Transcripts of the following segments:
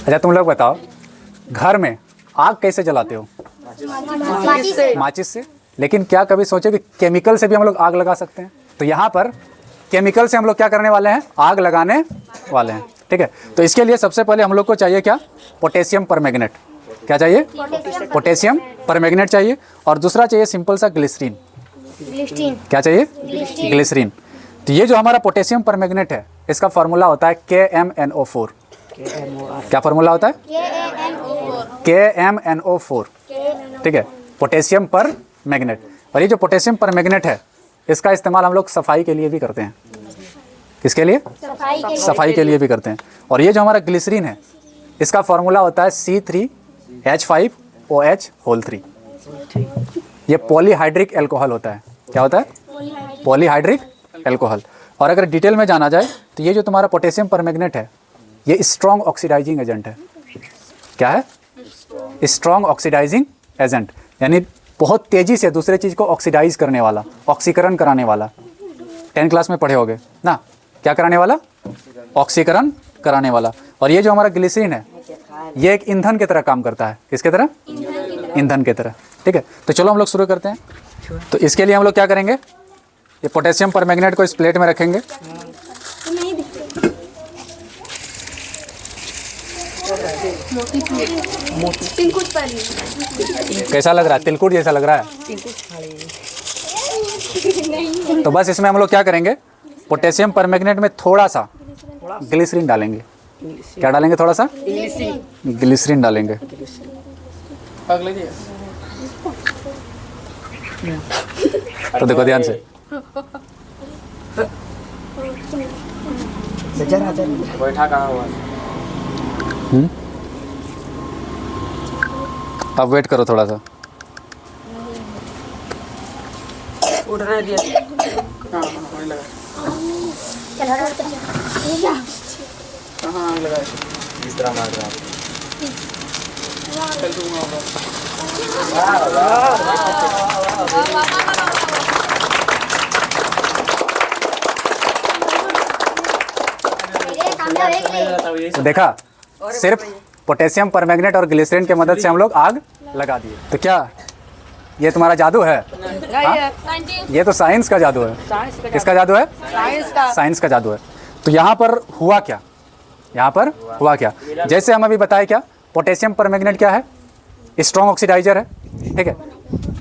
अच्छा तुम लोग बताओ, घर में आग कैसे जलाते हो? माचिस से। लेकिन क्या कभी सोचे कि केमिकल से भी हम लोग आग लगा सकते हैं? तो यहाँ पर केमिकल से हम लोग क्या करने वाले हैं? आग लगाने वाले हैं। ठीक है, तो इसके लिए सबसे पहले हम लोग को चाहिए क्या? Potassium permanganate. क्या चाहिए? पोटेशियम परमैंगनेट चाहिए। और दूसरा चाहिए सिंपल सा ग्लिसरीन। क्या चाहिए? ग्लिसरीन। तो ये जो हमारा पोटेशियम परमैंगनेट है, इसका फॉर्मूला होता है KMnO4। क्या फॉर्मूला होता है? KMnO4। ठीक है, पोटेशियम परमैंगनेट। और ये जो पोटेशियम परमैंगनेट है, इसका इस्तेमाल हम लोग सफाई के लिए भी करते हैं। किसके लिए? सफाई के लिए भी करते हैं। और ये जो हमारा ग्लिसरीन है, इसका फॉर्मूला होता है C3H5OH3। ये पॉलीहाइड्रिक एल्कोहल होता है। क्या होता है? Polyhydric alcohol. और अगर डिटेल में जाना जाए तो ये जो तुम्हारा पोटेशियम परमैंगनेट है, ये स्ट्रॉन्ग ऑक्सीडाइजिंग एजेंट है। क्या है? स्ट्रॉन्ग ऑक्सीडाइजिंग एजेंट, यानी बहुत तेज़ी से दूसरे चीज़ को ऑक्सीडाइज करने वाला, ऑक्सीकरण कराने वाला। 10th क्लास में पढ़े होगे ना, क्या कराने वाला? ऑक्सीकरण कराने वाला। और ये जो हमारा ग्लिसरीन है, ये एक ईंधन की तरह काम करता है। किसके तरह? ईंधन की तरह। ठीक है, तो चलो हम लोग शुरू करते हैं। तो इसके लिए हम लोग क्या करेंगे? ये पोटेशियम परमैंगनेट को इस प्लेट में रखेंगे। कैसा लग रहा है? तिलकुट जैसा लग रहा है। तो बस इसमें हम लोग क्या करेंगे? पोटेशियम परमैंगनेट में थोड़ा सा ग्लिसरीन डालेंगे। क्या डालेंगे? थोड़ा सा ग्लिसरीन डालेंगे। तो देखो ध्यान से। बैठा कहाँ हुआ? अब वेट करो थोड़ा सा। उठने दिया। कहाँ लगा? कहाँ लगा? इस तरह मार रहा है। चल दूँगा। तो देखा, सिर्फ पोटेशियम परमैंगनेट और ग्लिसरीन की मदद से हम लोग आग लगा दिए। तो क्या ये तुम्हारा जादू है? ये तो साइंस का जादू है। किसका जादू है? साइंस का जादू है। तो यहाँ पर हुआ क्या? यहाँ पर हुआ क्या? जैसे हम अभी बताए, क्या पोटेशियम परमैंगनेट क्या है? स्ट्रॉन्ग ऑक्सीडाइजर है। ठीक है,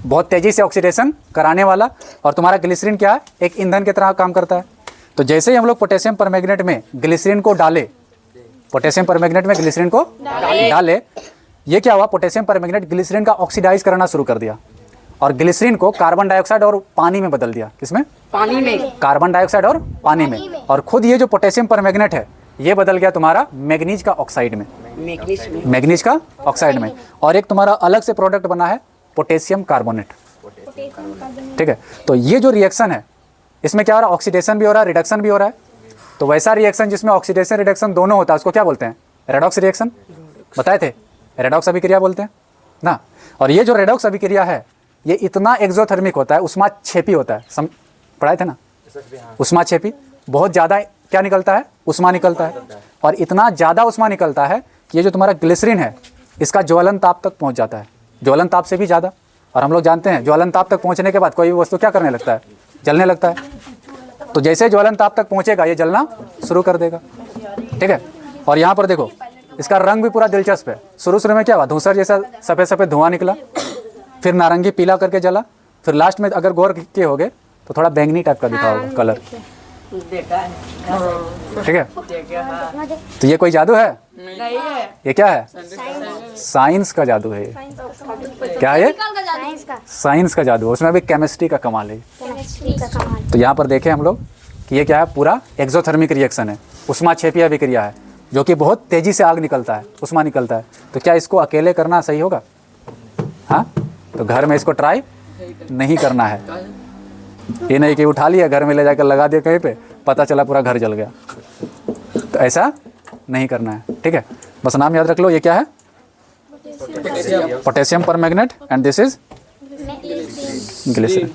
बहुत तेज़ी से ऑक्सीडेशन कराने वाला। और तुम्हारा ग्लिसरीन क्या है? एक ईंधन की तरह काम करता है। तो जैसे ही हम लोग पोटेशियम परमैंगनेट में ग्लिसरीन को डाले, पोटेशियम परमैंगनेट में ग्लिसरीन को डाले, ये क्या हुआ? पोटेशियम परमैंगनेट ग्लिसरीन का ऑक्सीडाइज करना शुरू कर दिया और ग्लिसरीन को कार्बन डाइऑक्साइड और पानी में बदल दिया। किसमें? पानी में। कार्बन डाइऑक्साइड और पानी में। और खुद ये जो पोटेशियम परमैंगनेट है, ये बदल गया तुम्हारा मैग्नीज का ऑक्साइड में। मैग्नीज का ऑक्साइड में। और एक तुम्हारा अलग से प्रोडक्ट बना है पोटेशियम कार्बोनेट। ठीक है, तो ये जो रिएक्शन है, इसमें क्या हो रहा है? ऑक्सीडेशन भी हो रहा है, रिडक्शन भी हो रहा है। तो वैसा रिएक्शन जिसमें ऑक्सीडेशन रिडक्शन दोनों होता है, उसको क्या बोलते हैं? Redox reaction. बताए थे, रेडॉक्स अभिक्रिया बोलते हैं ना। और ये जो रेडॉक्स अभिक्रिया है, ये इतना एक्सोथर्मिक होता है, उष्माक्षेपी होता है। पढ़ाए थे ना, उष्माक्षेपी। बहुत ज़्यादा क्या निकलता है? उष्मा निकलता है। और इतना ज़्यादा उष्मा निकलता है कि ये जो तुम्हारा ग्लिसरीन है, इसका ज्वलन ताप तक पहुँच जाता है, ज्वलन ताप से भी ज़्यादा। और हम लोग जानते हैं ज्वलन ताप तक पहुँचने के बाद कोई भी वस्तु क्या करने लगता है? जलने लगता है। तो जैसे ज्वलन ताप तक पहुँचेगा, ये जलना शुरू कर देगा। ठीक है, और यहाँ पर देखो, इसका रंग भी पूरा दिलचस्प है। शुरू में क्या हुआ? धूसर जैसा सफ़ेद सफ़ेद धुआं निकला, फिर नारंगी पीला करके जला, फिर लास्ट में अगर गौर किए होगे तो थोड़ा बैंगनी टाइप का दिखा होगा कलर। ठीक है, तो ये कोई जादू है? नहीं है। ये क्या है? साइंस का जादू है। ये क्या है? ये साइंस का जादू है। उसमें भी केमिस्ट्री का कमाल है। तो यहाँ पर देखें हम लोग कि ये क्या है? पूरा एक्सोथर्मिक रिएक्शन है, उष्माक्षेपीय अभिक्रिया है, जो कि बहुत तेज़ी से आग निकलता है, उष्मा निकलता है। तो क्या इसको अकेले करना सही होगा? हाँ, तो घर में इसको ट्राई नहीं करना है। ये नहीं कि उठा लिया, घर में ले जाकर लगा दिया कहीं पे, पता चला पूरा घर जल गया। तो ऐसा नहीं करना है। ठीक है, बस नाम याद रख लो। ये क्या है? Potassium permanganate and this is glycerine.